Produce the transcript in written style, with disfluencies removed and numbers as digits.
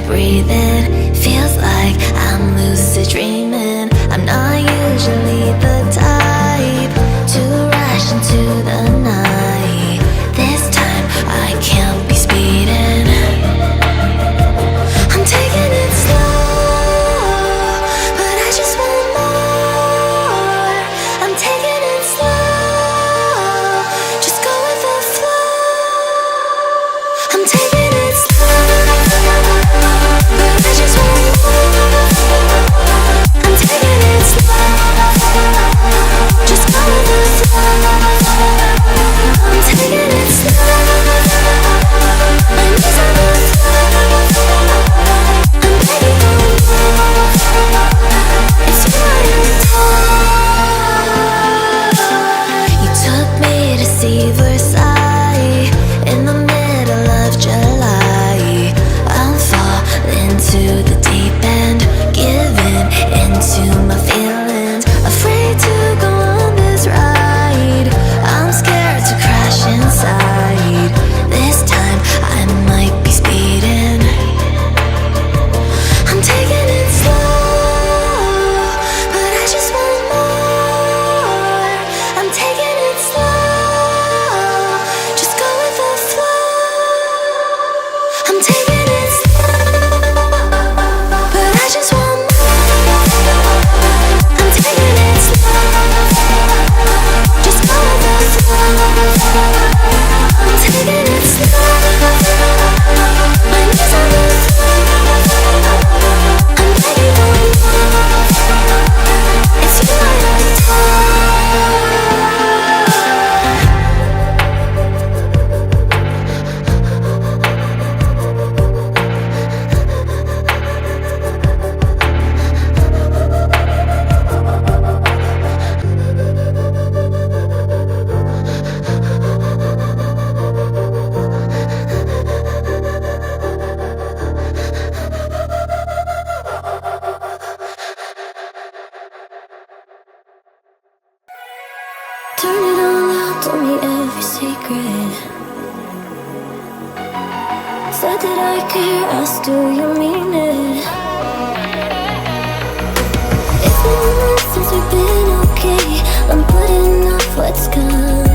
breathing. Feels like I'm lucid dreaming. I'm not usually the type to rush into the night. This time I can't be speeding. I'm taking it slow, but I just want more. I'm taking it slow, just go with the flow. I'm taking it slow, but I just want more. I'm taking it slow, just go with the flow. I'm taking it slow, my knees on the floor. I'm ready for more. It's you I adore. You took me to see Versailles in the middle of July. I'll fall into the deep end, giving into my feelings. Afraid to go on this ride. I'm scared to crash inside. This time I might be speeding. I'm taking it slow, but I just want more. I'm taking it slow, just go with the flow. I'm taking it slow, but I just want more. I'm taking it slow, just go with the flow. I'm taking it slow, my knees on the floor. I'm ready for more. It's you I turn it on loud, told me every secret. Said that I care, asked do you mean it? It's been months since we've been okay. I'm putting off what's coming.